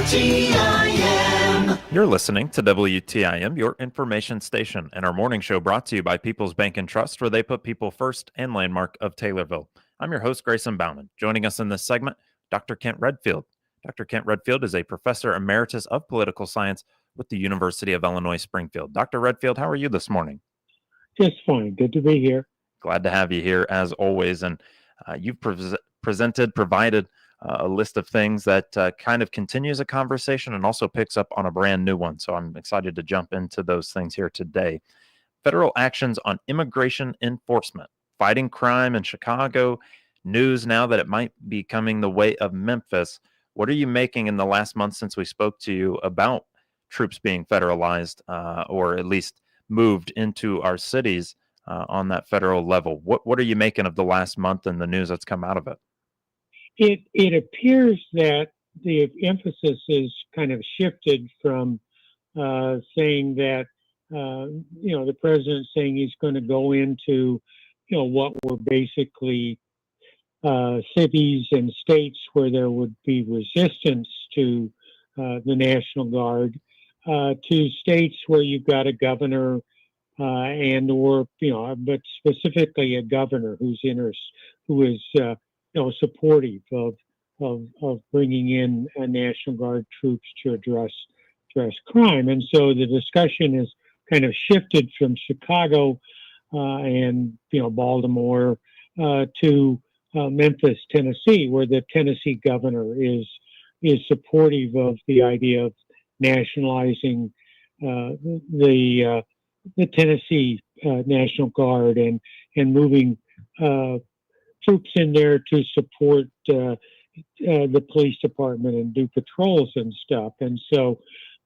WTIM. You're listening to WTIM, your information station, and our morning show brought to you by People's Bank and Trust, where they put people first, and Landmark of Taylorville. I'm your host, Grayson Bauman. Joining us in this segment, Dr. Kent Redfield. Dr. Kent Redfield is a professor emeritus of political science with the University of Illinois Springfield. Dr. Redfield, how are you this morning? Just fine. Good to be here. Glad to have you here as always. And you've provided a list of things that kind of continues a conversation and also picks up on a brand new one. So I'm excited to jump into those things here today. Federal actions on immigration enforcement, fighting crime in Chicago, news now that it might be coming the way of Memphis. What are you making in the last month since we spoke to you about troops being federalized or at least moved into our cities on that federal level? What are you making of the last month and the news that's come out of it? It appears that the emphasis is kind of shifted from saying that the president saying he's going to go into what were basically cities and states where there would be resistance to the National Guard, to states where you've got a governor but specifically a governor who is supportive of bringing in National Guard troops to address crime. And so the discussion is kind of shifted from Chicago and Baltimore to Memphis, Tennessee, where the Tennessee governor is supportive of the idea of nationalizing the Tennessee National Guard and moving troops in there to support the police department and do patrols and stuff. And so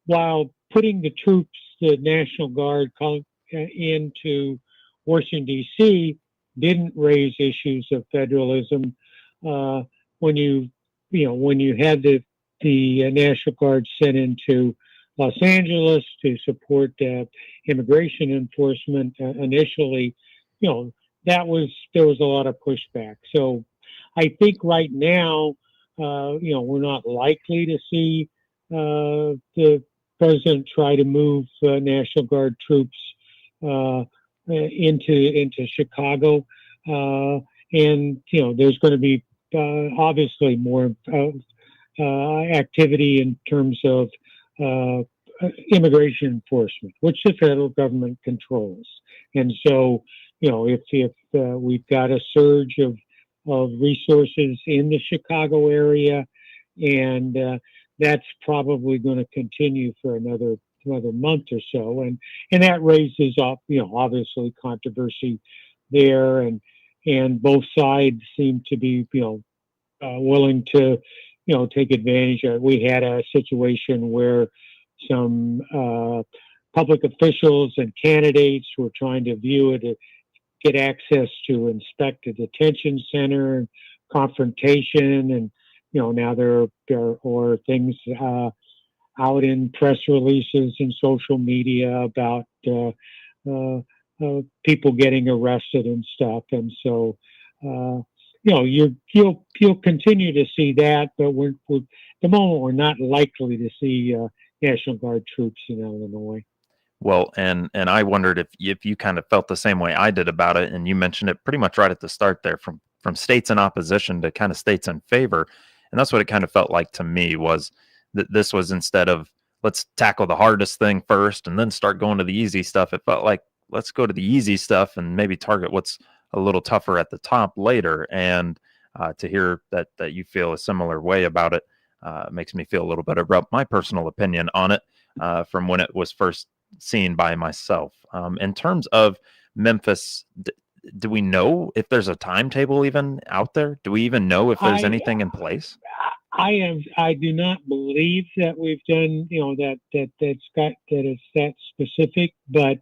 while putting the National Guard into Washington, D.C. didn't raise issues of federalism, when you had the National Guard sent into Los Angeles to support immigration enforcement initially, there was a lot of pushback. So I think right now, we're not likely to see the president try to move National Guard troops into Chicago. And there's going to be obviously more activity in terms of immigration enforcement, which the federal government controls. And so, if we've got a surge of resources in the Chicago area, and that's probably going to continue for another month or so, and that raises up, obviously controversy there, and both sides seem to be, willing to, take advantage of it. We had a situation where some public officials and candidates were trying to view it, get access to inspect a detention center and confrontation. And, now there are things out in press releases and social media about people getting arrested and stuff. And so, you'll continue to see that, but we're at the moment we're not likely to see National Guard troops in Illinois. Well, and I wondered if you kind of felt the same way I did about it, and you mentioned it pretty much right at the start there, from states in opposition to kind of states in favor, and that's what it kind of felt like to me, was that this was, instead of let's tackle the hardest thing first and then start going to the easy stuff, it felt like let's go to the easy stuff and maybe target what's a little tougher at the top later. And to hear that you feel a similar way about it makes me feel a little better about my personal opinion on it from when it was first seen by myself. In terms of Memphis, do we know if there's a timetable even out there? Do we even know if there's anything in place? I do not believe that we've done, that it's that specific, but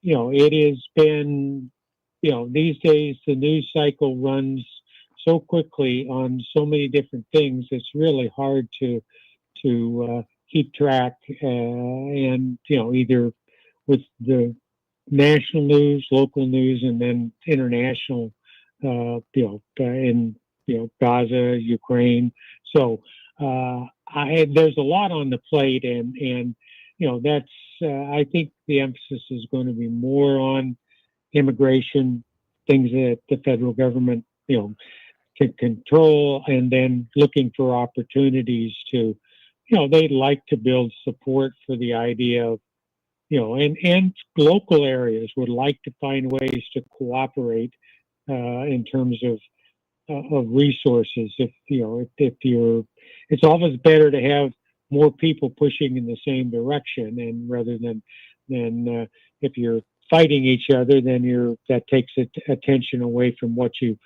it has been, these days the news cycle runs so quickly on so many different things. It's really hard to keep track, and either with the national news, local news, and then international, in Gaza, Ukraine. So there's a lot on the plate, and that's I think the emphasis is going to be more on immigration, things that the federal government can control, and then looking for opportunities to they'd like to build support for the idea of and local areas would like to find ways to cooperate in terms of resources. If you're, it's always better to have more people pushing in the same direction, and rather than if you're fighting each other, then that takes attention away from what you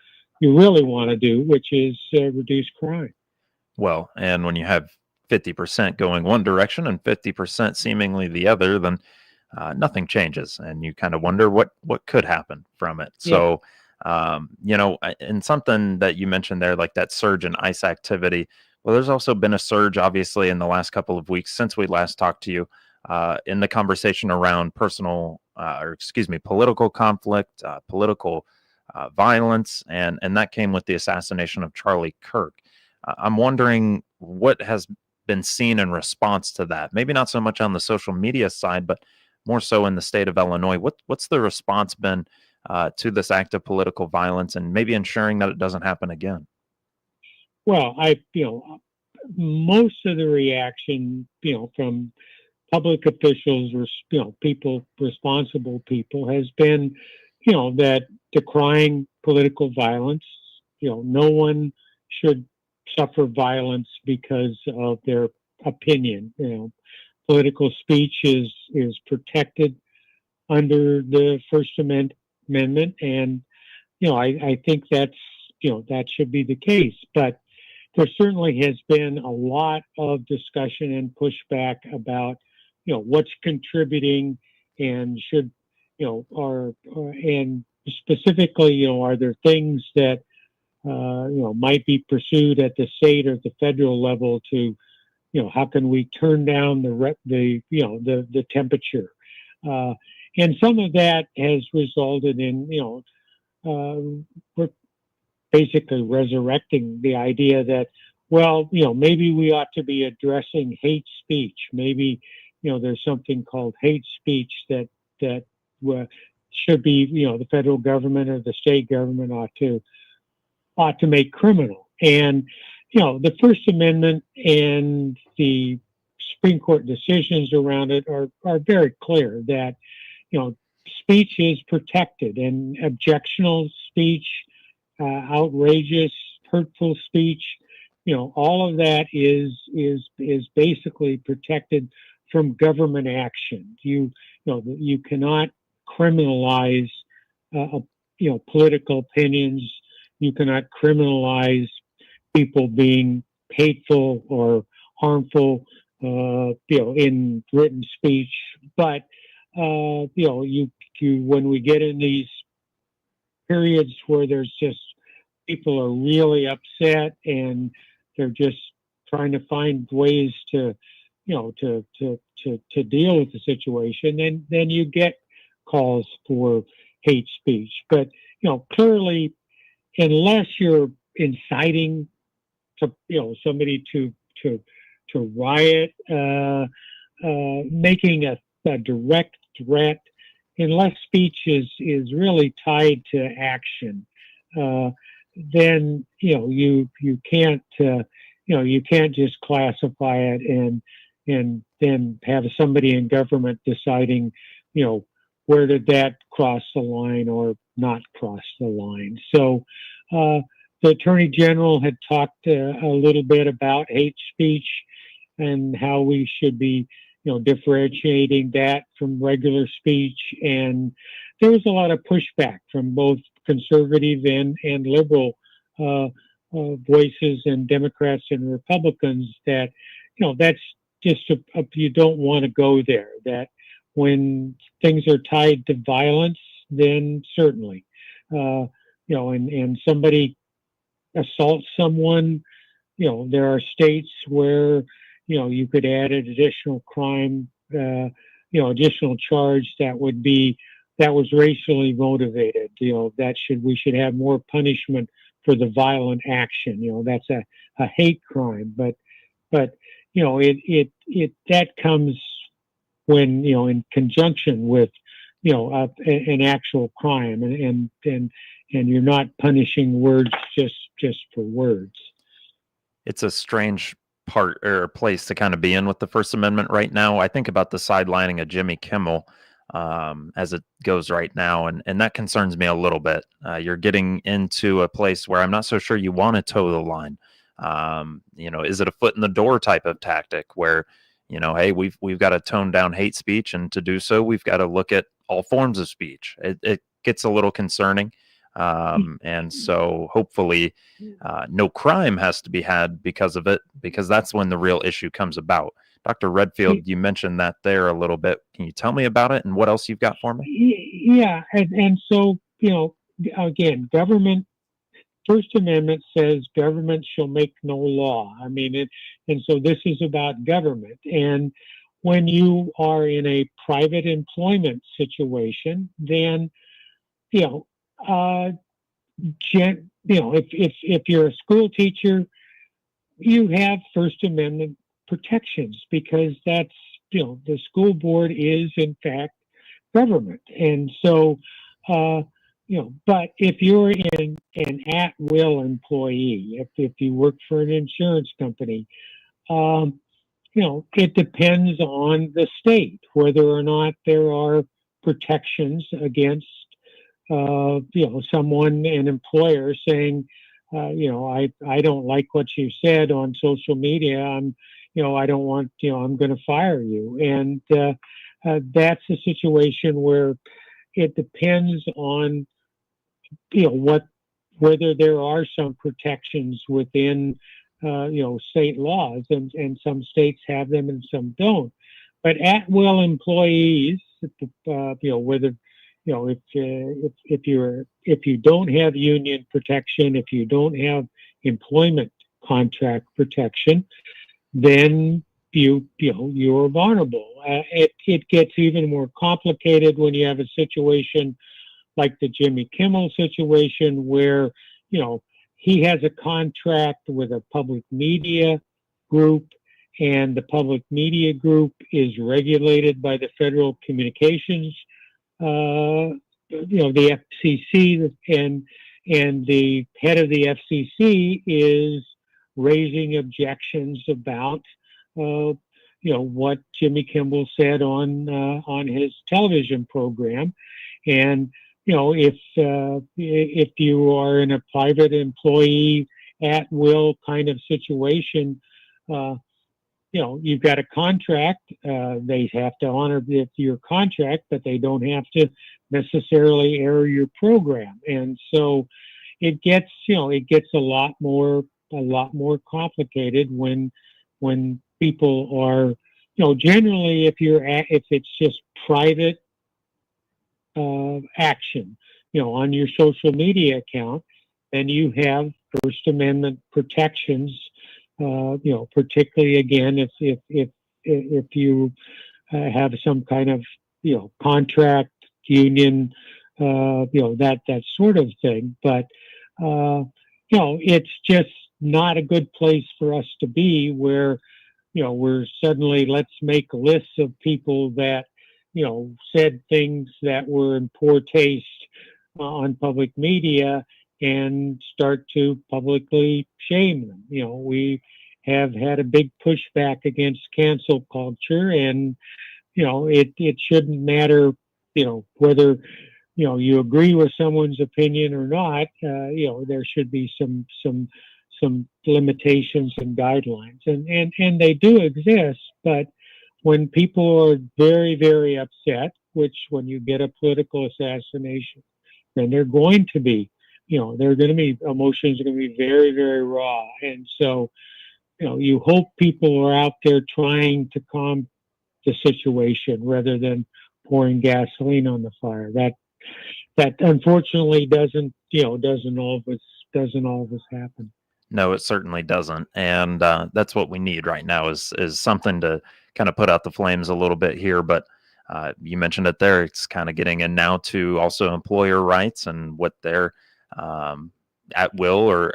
really want to do, which is reduce crime. Well, and when you have 50% going one direction and 50% seemingly the other, then nothing changes, and you kind of wonder what could happen from it. Yeah. So, and something that you mentioned there, like that surge in ICE activity. Well, there's also been a surge, obviously, in the last couple of weeks since we last talked to you, in the conversation around political conflict, political violence, and that came with the assassination of Charlie Kirk. I'm wondering what has been seen in response to that. Maybe not so much on the social media side, but more so in the state of Illinois. What's the response been to this act of political violence, and maybe ensuring that it doesn't happen again? Well, most of the reaction, from public officials or responsible people, has been, that decrying political violence. No one should suffer violence because of their opinion. Political speech is protected under the First Amendment, and I think that should be the case. But there certainly has been a lot of discussion and pushback about what's contributing, and should and specifically are there things that might be pursued at the state or the federal level to how can we turn down the temperature, and some of that has resulted in we're basically resurrecting the idea that, well, maybe we ought to be addressing hate speech. Maybe there's something called hate speech that should be the federal government or the state government ought to make criminal. And the First Amendment and the Supreme Court decisions around it are very clear that speech is protected, and objectionable speech, outrageous, hurtful speech, all of that is basically protected from government action. You cannot criminalize political opinions. You cannot criminalize people being hateful or harmful, in written speech. But when we get in these periods where there's just people are really upset and they're just trying to find ways to deal with the situation, then you get calls for hate speech. But clearly, unless you're inciting somebody to riot, making a direct threat, unless speech is really tied to action, then you can't you can't just classify it and then have somebody in government deciding where did that cross the line or not cross the line. So the Attorney General had talked a little bit about hate speech and how we should be differentiating that from regular speech. And there was a lot of pushback from both conservative and liberal voices, and Democrats and Republicans, that that's just you don't want to go there. That when things are tied to violence, then certainly, and somebody assaults someone, there are states where you could add an additional crime, additional charge that was racially motivated. We should have more punishment for the violent action. That's a hate crime. But But that comes when in conjunction with an actual crime, and you're not punishing words just for words. It's a strange part or place to kind of be in with the First Amendment right now. I think about the sidelining of Jimmy Kimmel as it goes right now, and that concerns me a little bit. You're getting into a place where I'm not so sure you want to toe the line. Is it a foot in the door type of tactic where, hey, we've got to tone down hate speech, and to do so, we've got to look at all forms of speech. It gets a little concerning. And so hopefully no crime has to be had because of it, because that's when the real issue comes about. Dr. Redfield, you mentioned that there a little bit. Can you tell me about it and what else you've got for me? Yeah, and so again, government. First Amendment says government shall make no law. I mean, and so this is about government. And when you are in a private employment situation, then if you're a school teacher, you have First Amendment protections because that's the school board is in fact government, and so but if you're an at-will employee, if you work for an insurance company, it depends on the state whether or not there are protections against someone, an employer saying, I don't like what you said on social media. I don't want, I'm going to fire you. And that's a situation where it depends on, whether there are some protections within, state laws, and some states have them and some don't. But at-will employees, whether if you don't have union protection, if you don't have employment contract protection, then you're vulnerable. It gets even more complicated when you have a situation like the Jimmy Kimmel situation, where he has a contract with a public media group, and the public media group is regulated by the Federal Communications, the FCC, and the head of the FCC is raising objections about what Jimmy Kimmel said on his television program. And if you are in a private employee at will kind of situation, you've got a contract. They have to honor your contract, but they don't have to necessarily air your program. And so it gets a lot more complicated when people are, generally if it's just private action, on your social media account, then you have First Amendment protections. Particularly again, if you have some kind of contract, union, that sort of thing. But it's just not a good place for us to be, where we're suddenly, let's make lists of people that said things that were in poor taste on public media, and start to publicly shame them. We have had a big pushback against cancel culture, and it shouldn't matter whether you agree with someone's opinion or not. There should be some limitations and guidelines, and they do exist. But when people are very, very upset, which when you get a political assassination, then they're going to be, emotions are going to be very, very raw. And so, you hope people are out there trying to calm the situation rather than pouring gasoline on the fire. That unfortunately doesn't always happen. No, it certainly doesn't, and that's what we need right now is something to kind of put out the flames a little bit here. But you mentioned it there; it's kind of getting in now to also employer rights and what they're at will or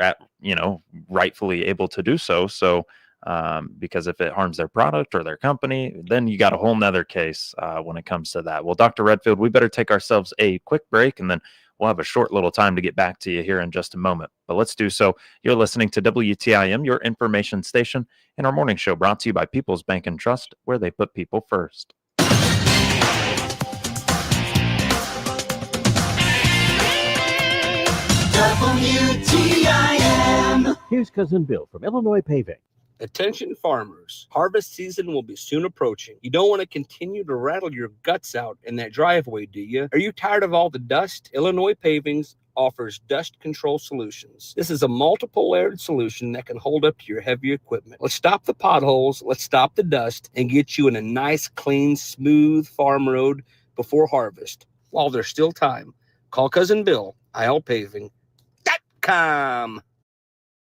rightfully able to do so. So because if it harms their product or their company, then you got a whole nother case when it comes to that. Well, Dr. Redfield, we better take ourselves a quick break, and then we'll have a short little time to get back to you here in just a moment. But let's do so. You're listening to WTIM, your information station, and our morning show brought to you by People's Bank and Trust, where they put people first. WTIM. Here's Cousin Bill from Illinois Paving. Attention farmers, harvest season will be soon approaching. You don't want to continue to rattle your guts out in that driveway, do you? Are you tired of all the dust? Illinois Pavings offers dust control solutions. This is a multiple layered solution that can hold up to your heavy equipment. Let's stop the potholes, let's stop the dust, and get you in a nice, clean, smooth farm road before harvest. While there's still time, call Cousin Bill, ILPaving.com.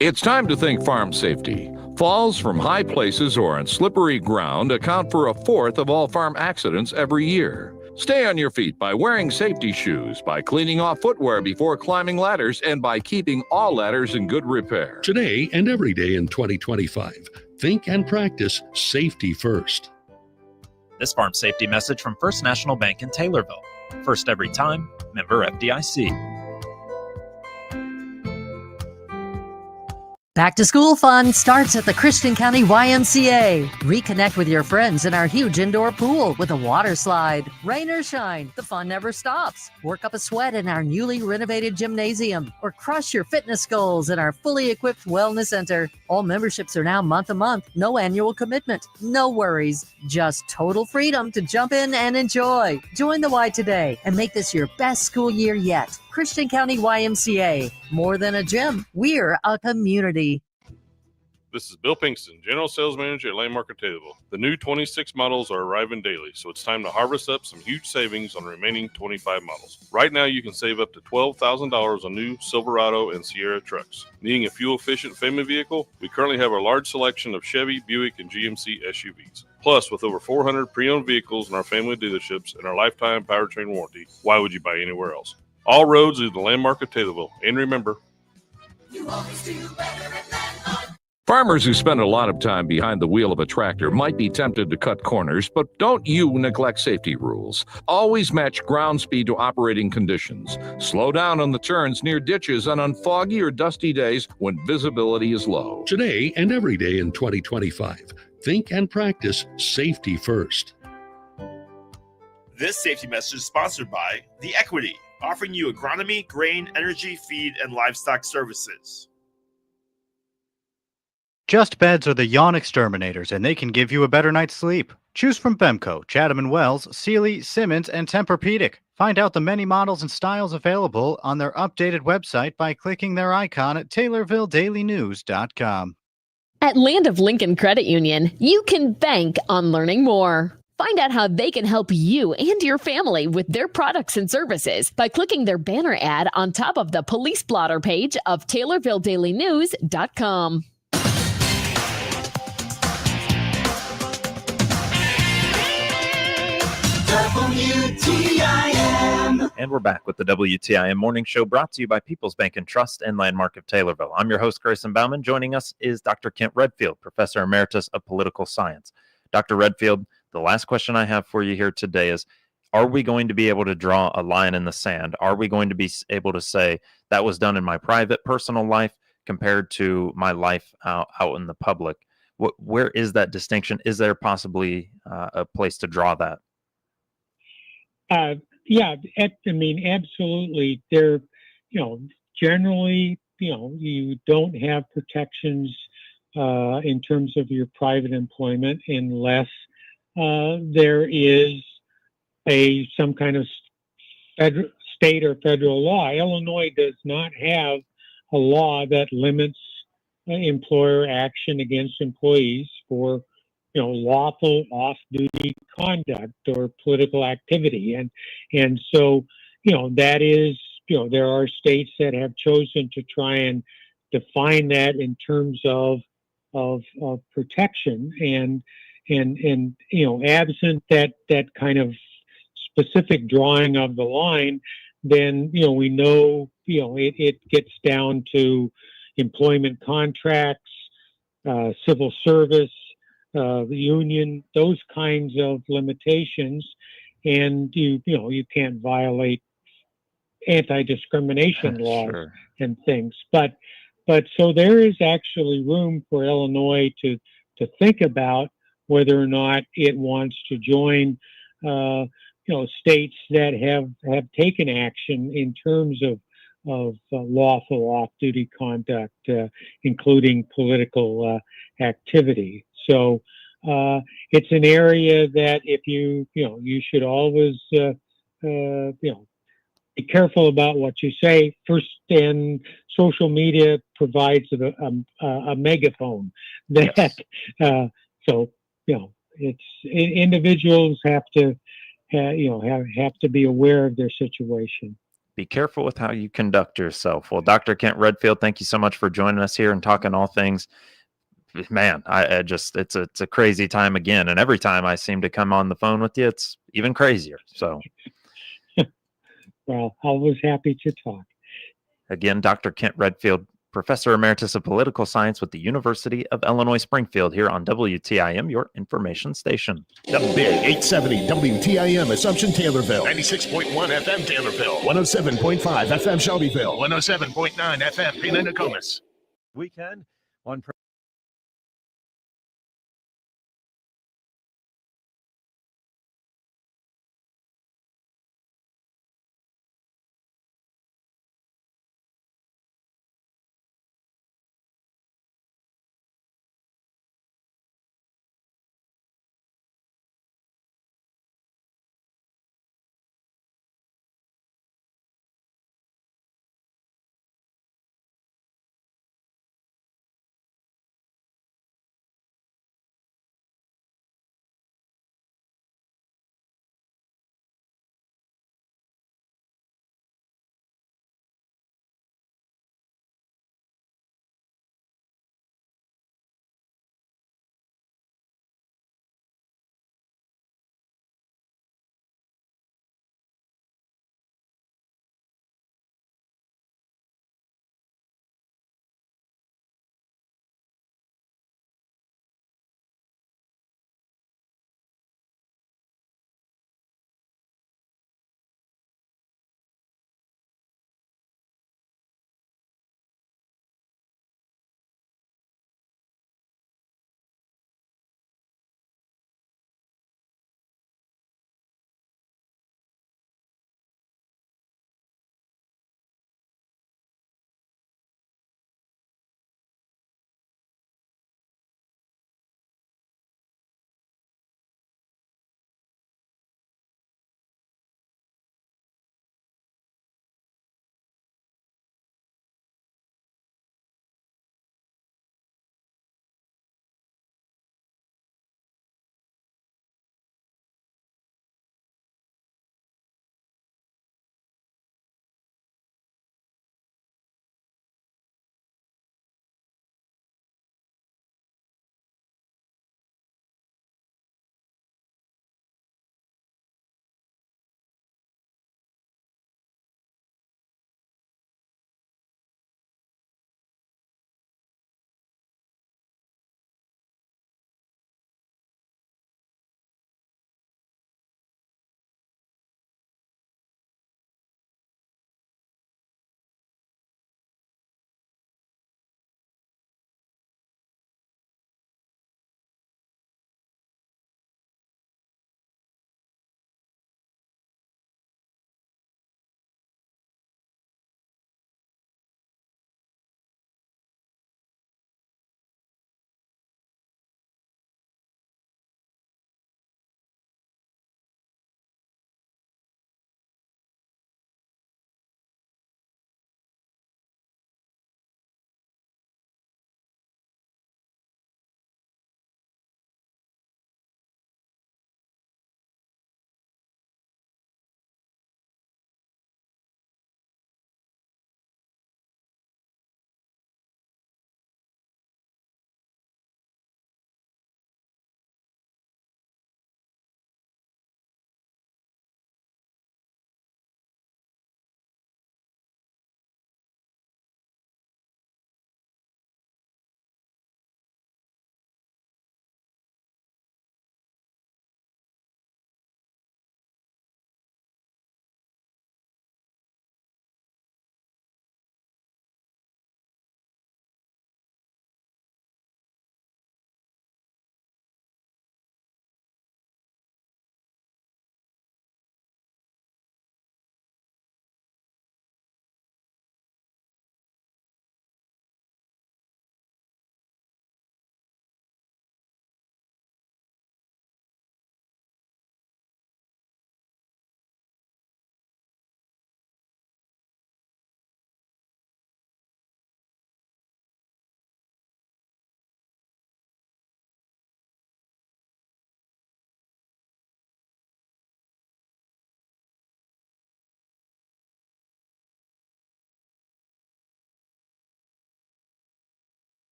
It's time to think farm safety. Falls from high places or on slippery ground account for a fourth of all farm accidents every year. Stay on your feet by wearing safety shoes, by cleaning off footwear before climbing ladders, and by keeping all ladders in good repair. Today and every day in 2025, think and practice safety first. This farm safety message from First National Bank in Taylorville. First every time, member FDIC. Back to school fun starts at the Christian County YMCA. Reconnect with your friends in our huge indoor pool with a water slide. Rain or shine, the fun never stops. Work up a sweat in our newly renovated gymnasium or crush your fitness goals in our fully equipped wellness center. All memberships are now month-to-month, no annual commitment, no worries, just total freedom to jump in and enjoy. Join the Y today and make this your best school year yet. Christian County YMCA. More than a gym, we're a community. This is Bill Pinkston, General Sales Manager at Landmark of Taylorville. The new 26 models are arriving daily, so it's time to harvest up some huge savings on the remaining 25 models. Right now, you can save up to $12,000 on new Silverado and Sierra trucks. Needing a fuel-efficient family vehicle? We currently have a large selection of Chevy, Buick, and GMC SUVs. Plus, with over 400 pre-owned vehicles in our family dealerships and our lifetime powertrain warranty, why would you buy anywhere else? All roads lead to the Landmark of Taylorville. And remember, You always do better at Landmark. Farmers who spend a lot of time behind the wheel of a tractor might be tempted to cut corners, but don't you neglect safety rules. Always match ground speed to operating conditions. Slow down on the turns near ditches and on foggy or dusty days when visibility is low. Today and every day in 2025, think and practice safety first. This safety message is sponsored by The Equity, offering you agronomy, grain, energy, feed, and livestock services. Just Beds are the yawn exterminators, and they can give you a better night's sleep. Choose from Bemco, Chatham & Wells, Sealy, Simmons, and Tempur-Pedic. Find out the many models and styles available on their updated website by clicking their icon at TaylorvilleDailyNews.com. At Land of Lincoln Credit Union, you can bank on learning more. Find out how they can help you and your family with their products and services by clicking their banner ad on top of the police blotter page of TaylorvilleDailyNews.com. WTIM. And we're back with the WTIM Morning Show brought to you by People's Bank and Trust and Landmark of Taylorville. I'm your host, Grayson Bauman. Joining us is Dr. Kent Redfield, Professor Emeritus of Political Science. Dr. Redfield, the last question I have for you here today is, are we going to be able to draw a line in the sand? Are we going to be able to say that was done in my private, personal life compared to my life out in the public? Where is that distinction? Is there possibly a place to draw that? Yeah, I mean, absolutely. There, generally, you don't have protections in terms of your private employment unless there is some kind of state or federal law. Illinois does not have a law that limits employer action against employees for lawful off-duty conduct or political activity. And so, that is, there are states that have chosen to try and define that in terms of protection and absent that kind of specific drawing of the line, then, we know, it gets down to employment contracts, civil service, the union, those kinds of limitations, and you can't violate anti-discrimination laws Sure. and things. But so there is actually room for Illinois to think about whether or not it wants to join, states that have taken action in terms of lawful off-duty conduct, including political activity. So it's an area that if you should always be careful about what you say. First, and social media provides a megaphone that Yes. so it's individuals have to have to be aware of their situation. Be careful with how you conduct yourself. Well, Dr. Kent Redfield, thank you so much for joining us here and talking all things. Man, I just it's a crazy time again, and every time I seem to come on the phone with you, it's even crazier. So Well, always happy to talk. again, Dr. Kent Redfield, Professor Emeritus of Political Science with the University of Illinois Springfield, here on WTIM, your information station. The Big 870 WTIM Assumption Taylorville. 96.1 FM Taylorville. 107.5 FM Shelbyville. 107.9 FM Pena Nokomis. Weekend on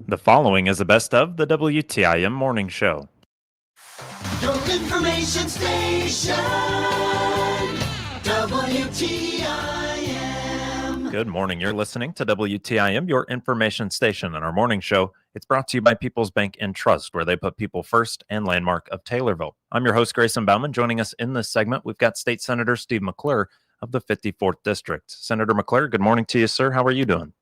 The following is the best of the WTIM Morning Show. Your information station, WTIM. Good morning. You're listening to WTIM, your information station, and our morning show. It's brought to you by People's Bank and Trust, where they put people first, and Landmark of Taylorville. I'm your host, Grayson Bauman. Joining us in this segment, we've got State Senator Steve McClure of the 54th District. Senator McClure, good morning to you, sir. How are you doing?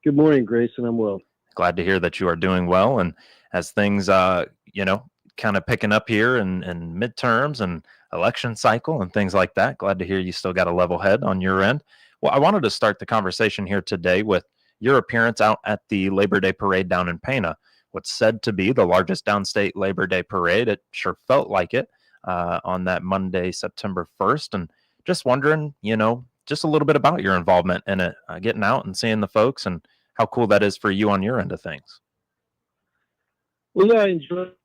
Good morning, Grayson. I'm well. Glad to hear that you are doing well. And as things, kind of picking up here in midterms and election cycle and things like that, glad to hear you still got a level head on your end. Well, I wanted to start the conversation here today with your appearance out at the Labor Day parade down in Pana, what's said to be the largest downstate Labor Day parade. It sure felt like it on that Monday, September 1st. And just wondering, just a little bit about your involvement in it, getting out and seeing the folks and how cool that is for you on your end of things. Well, yeah, I enjoy it.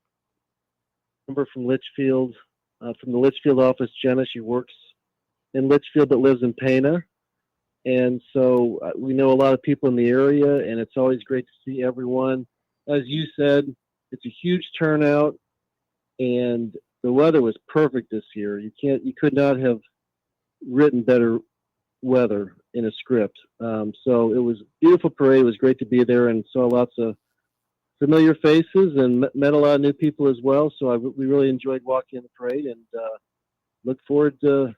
Number from Litchfield, from the Litchfield office, Jenna. She works in Litchfield but lives in Pana. And so we know a lot of people in the area, and it's always great to see everyone. As you said, it's a huge turnout, and the weather was perfect this year. You could not have written better weather in a script. So it was a beautiful parade. It was great to be there and saw lots of familiar faces and met a lot of new people as well. So we really enjoyed walking in the parade and look forward to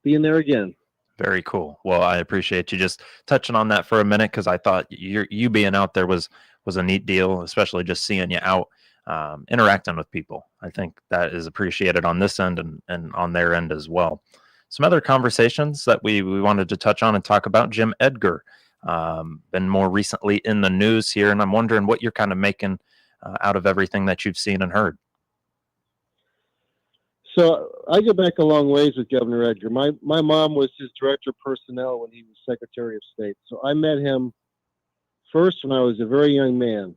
being there again. Very cool. Well, I appreciate you just touching on that for a minute, because I thought you being out there was a neat deal, especially just seeing you out interacting with people. I think that is appreciated on this end and on their end as well. Some other conversations that we wanted to touch on and talk about. Jim Edgar, been more recently in the news here, and I'm wondering what you're kind of making out of everything that you've seen and heard. So I go back a long ways with Governor Edgar. My mom was his director of personnel when he was Secretary of State. So I met him first when I was a very young man.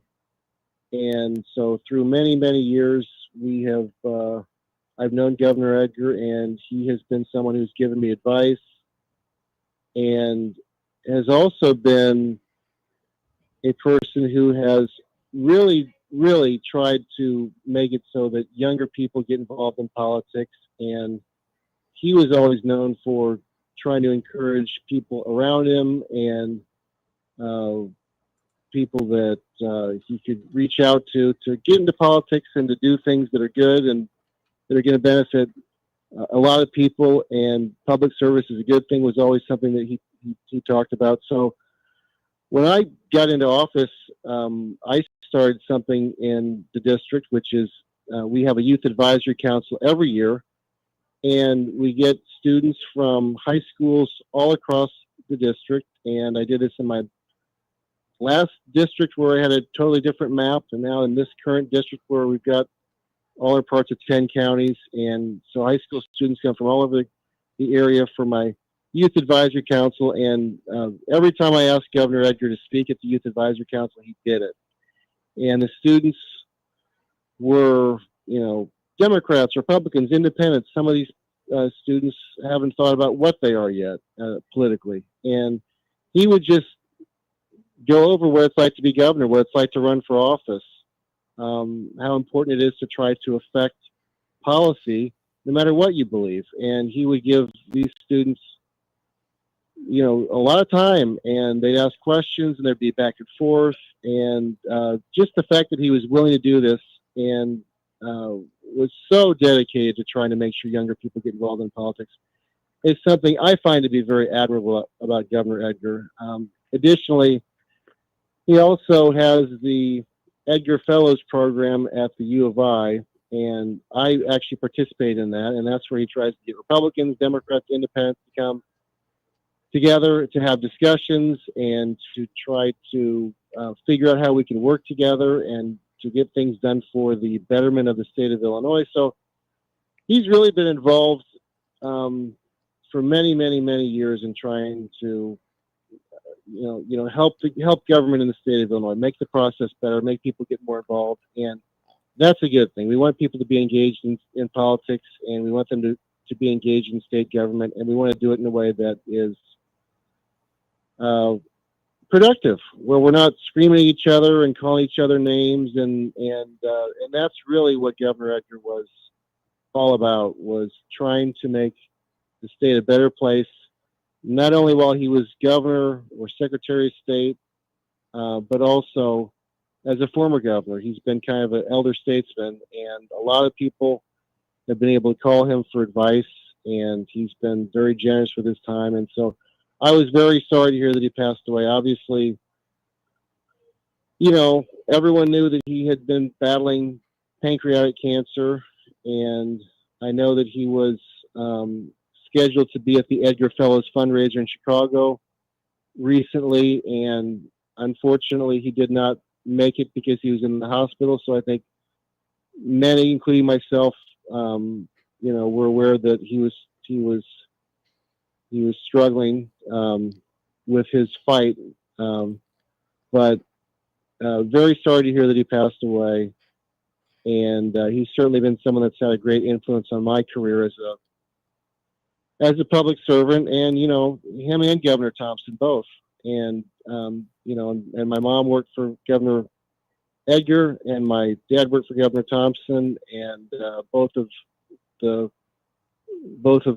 And so through many, many years, I've known Governor Edgar, and he has been someone who's given me advice and has also been a person who has really tried to make it so that younger people get involved in politics. And he was always known for trying to encourage people around him and people that he could reach out to get into politics and to do things that are good and that are going to benefit a lot of people. And public service is a good thing was always something that he talked about. So when I got into office, I started something in the district, which is we have a youth advisory council every year, and we get students from high schools all across the district. And I did this in my last district where I had a totally different map, and now in this current district where we've got all our parts of 10 counties. And so high school students come from all over the area for my Youth Advisory Council. And every time I asked Governor Edgar to speak at the Youth Advisory Council, he did it. And the students were, Democrats, Republicans, Independents. Some of these students haven't thought about what they are yet politically. And he would just go over what it's like to be governor, what it's like to run for office, how important it is to try to affect policy no matter what you believe. And he would give these students, a lot of time, and they'd ask questions and there'd be back and forth. And just the fact that he was willing to do this and was so dedicated to trying to make sure younger people get involved in politics is something I find to be very admirable about Governor Edgar. Additionally, he also has the Edgar Fellows program at the U of I, and I actually participate in that, and that's where he tries to get Republicans, Democrats, Independents to come together to have discussions and to try to figure out how we can work together and to get things done for the betterment of the state of Illinois. So he's really been involved for many, many, many years in trying to help government in the state of Illinois, make the process better, make people get more involved. And that's a good thing. We want people to be engaged in politics, and we want them to be engaged in state government, and we want to do it in a way that is productive, where we're not screaming at each other and calling each other names, and that's really what Governor Edgar was all about, was trying to make the state a better place, not only while he was governor or secretary of state, but also as a former governor. He's been kind of an elder statesman, and a lot of people have been able to call him for advice, and he's been very generous with his time. And so I was very sorry to hear that he passed away. Obviously, everyone knew that he had been battling pancreatic cancer, and I know that he was scheduled to be at the Edgar Fellows fundraiser in Chicago recently, and unfortunately he did not make it because he was in the hospital. So I think many, including myself, were aware that he was struggling with his fight, but very sorry to hear that he passed away. And he's certainly been someone that's had a great influence on my career as a public servant, and him and Governor Thompson both. And and my mom worked for Governor Edgar, and my dad worked for Governor Thompson, and both of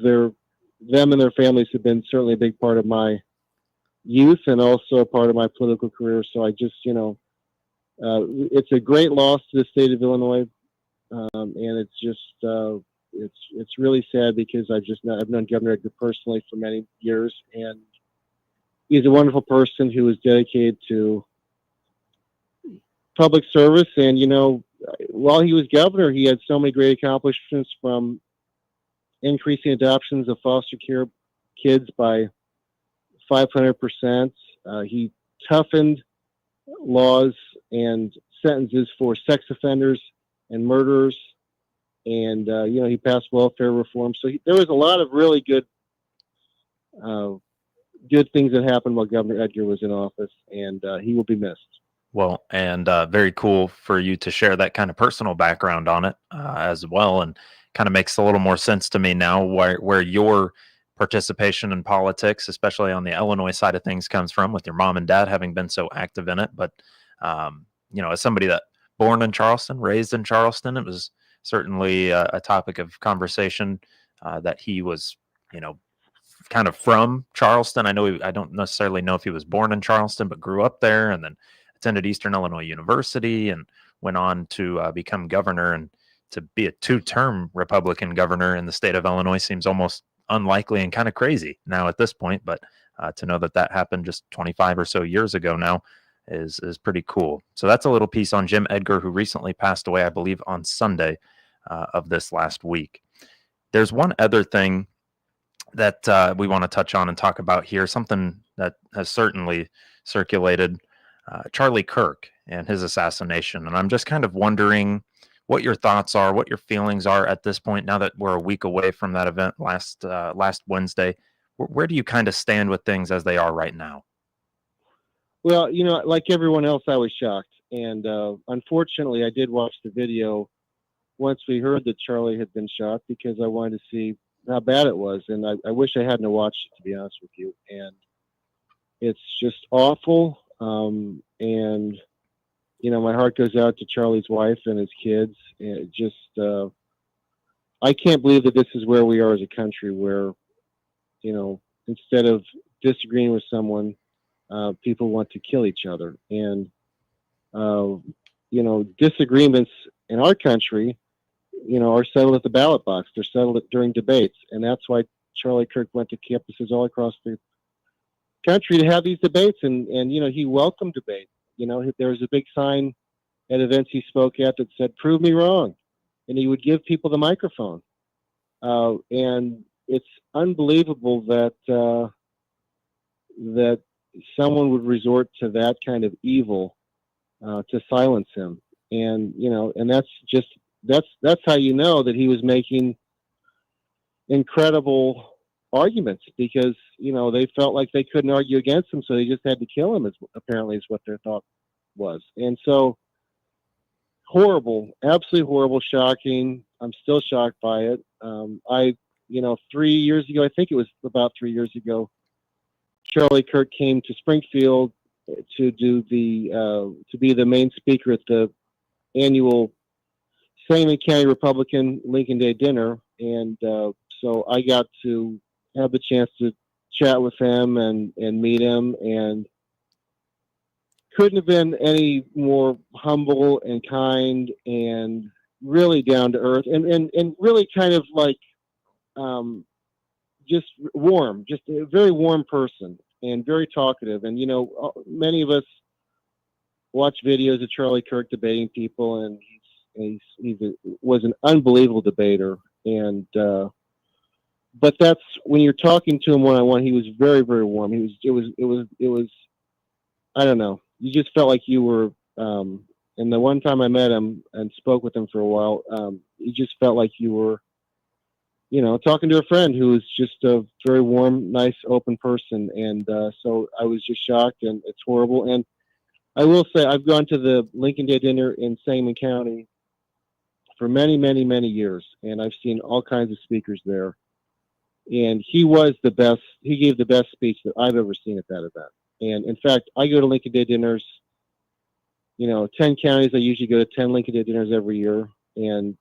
them and their families have been certainly a big part of my youth and also a part of my political career. So I just, it's a great loss to the state of Illinois, and it's just it's really sad because I've known Governor Edgar personally for many years, and he's a wonderful person who is dedicated to public service. And while he was governor, he had so many great accomplishments, from increasing adoptions of foster care kids by 500%. He toughened laws and sentences for sex offenders and murderers, and he passed welfare reform. So there was a lot of really good things that happened while Governor Edgar was in office, and he will be missed. Well, and very cool for you to share that kind of personal background on it as well, and kind of makes a little more sense to me now where your participation in politics, especially on the Illinois side of things, comes from, with your mom and dad having been so active in it. But as somebody that born in Charleston, raised in Charleston, it was certainly a topic of conversation that he was, kind of from Charleston. I don't necessarily know if he was born in Charleston, but grew up there, and then attended Eastern Illinois University, and went on to become governor. And to be a two-term Republican governor in the state of Illinois seems almost unlikely and kind of crazy now at this point. But to know that happened just 25 or so years ago now is pretty cool. So that's a little piece on Jim Edgar, who recently passed away, I believe, on Sunday of this last week. There's one other thing that we want to touch on and talk about here, something that has certainly circulated, Charlie Kirk and his assassination. And I'm just kind of wondering what your thoughts are, what your feelings are at this point, now that we're a week away from that event last Wednesday. Where do you kind of stand with things as they are right now? Well, like everyone else, I was shocked. And unfortunately, I did watch the video once we heard that Charlie had been shot, because I wanted to see how bad it was. And I wish I hadn't watched it, to be honest with you. And it's just awful. And my heart goes out to Charlie's wife and his kids. And it just, I can't believe that this is where we are as a country, where, instead of disagreeing with someone, people want to kill each other. And, disagreements in our country, are settled at the ballot box. They're settled during debates. And that's why Charlie Kirk went to campuses all across the country to have these debates. And he welcomed debate. There was a big sign at events he spoke at that said, "Prove me wrong." And he would give people the microphone. And it's unbelievable that that someone would resort to that kind of evil to silence him. And and that's how you know that he was making incredible arguments, because they felt like they couldn't argue against him, so they just had to kill him, apparently is what their thought was. And so horrible, absolutely horrible, shocking. I'm still shocked by it. 3 years ago, I think it was about 3 years ago, Charlie Kirk came to Springfield to do to be the main speaker at the annual Sangamon County Republican Lincoln Day dinner, and so I got to have the chance to chat with him and meet him, and couldn't have been any more humble and kind and really down to earth and really kind of like just warm, just a very warm person and very talkative. And many of us watch videos of Charlie Kirk debating people, and was an unbelievable debater. And but that's when you're talking to him one-on-one, he was very, very warm. It was I don't know. You just felt like you were, and the one time I met him and spoke with him for a while, you just felt like you were, talking to a friend who was just a very warm, nice, open person. And so I was just shocked, and it's horrible. And I will say I've gone to the Lincoln Day dinner in Sangamon County for many, many, many years, and I've seen all kinds of speakers there. And he was the best. He gave the best speech that I've ever seen at that event. And in fact, I go to Lincoln Day dinners, 10 counties. I usually go to 10 Lincoln Day dinners every year. And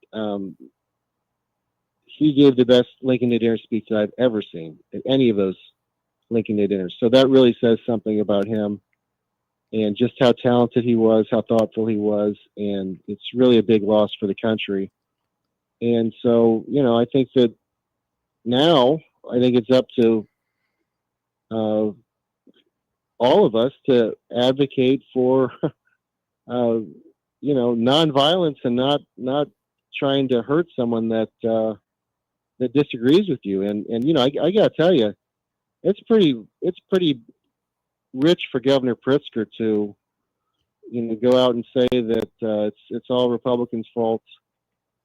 he gave the best Lincoln Day dinner speech that I've ever seen at any of those Lincoln Day dinners. So that really says something about him and just how talented he was, how thoughtful he was. And it's really a big loss for the country. And so, I think that now it's up to all of us to advocate for, nonviolence and not trying to hurt someone that disagrees with you. And I gotta tell you, it's pretty rich for Governor Pritzker to, go out and say that it's all Republicans' fault.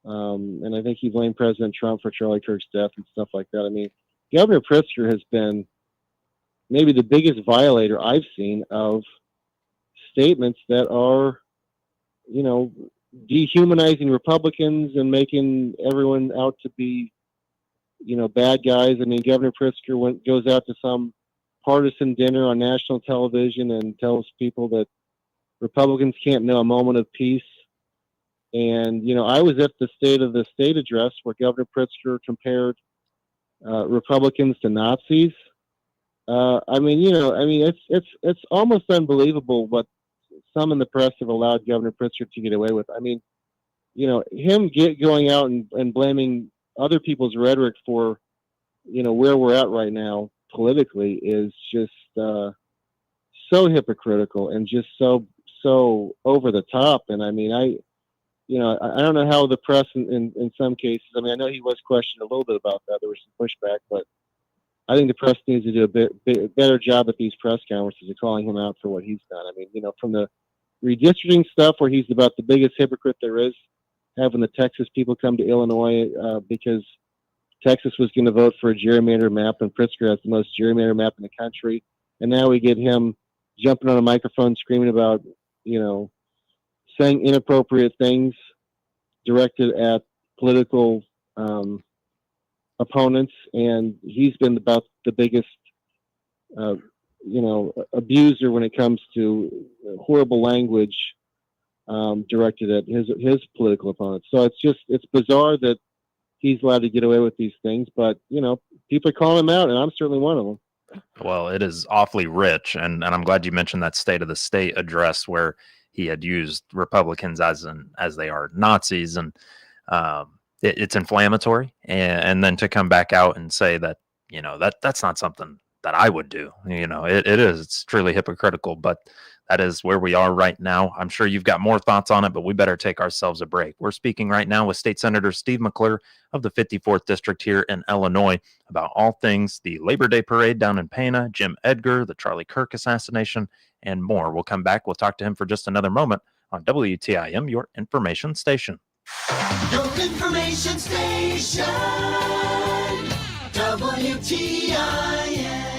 And I think he blamed President Trump for Charlie Kirk's death and stuff like that. I mean, Governor Pritzker has been maybe the biggest violator I've seen of statements that are, dehumanizing Republicans and making everyone out to be, bad guys. I mean, Governor Pritzker goes out to some partisan dinner on national television and tells people that Republicans can't know a moment of peace. And, I was at the State of the State address where Governor Pritzker compared Republicans to Nazis. It's almost unbelievable what some in the press have allowed Governor Pritzker to get away with. I mean, him going out and blaming other people's rhetoric for, where we're at right now politically is just so hypocritical and just so over the top. And I mean, I don't know how the press in some cases, I mean, I know he was questioned a little bit about that. There was some pushback, but I think the press needs to do a better job at these press conferences of calling him out for what he's done. I mean, from the redistricting stuff where he's about the biggest hypocrite there is, having the Texas people come to Illinois because Texas was going to vote for a gerrymander map, and Pritzker has the most gerrymander map in the country. And now we get him jumping on a microphone screaming about, saying inappropriate things directed at political opponents. And he's been about the biggest, abuser when it comes to horrible language directed at his political opponents. So it's bizarre that he's allowed to get away with these things, but people are calling him out, and I'm certainly one of them. Well, it is awfully rich, and I'm glad you mentioned that State of the State address where he had used Republicans as they are Nazis, and it's inflammatory. And then to come back out and say that that's not something that I would do. It's truly hypocritical, but that is where we are right now. I'm sure you've got more thoughts on it, but we better take ourselves a break. We're speaking right now with State Senator Steve McClure of the 54th District here in Illinois about all things the Labor Day Parade down in Pana, Jim Edgar, the Charlie Kirk assassination, and more. We'll come back. We'll talk to him for just another moment on WTIM, your information station. Your information station, WTIM.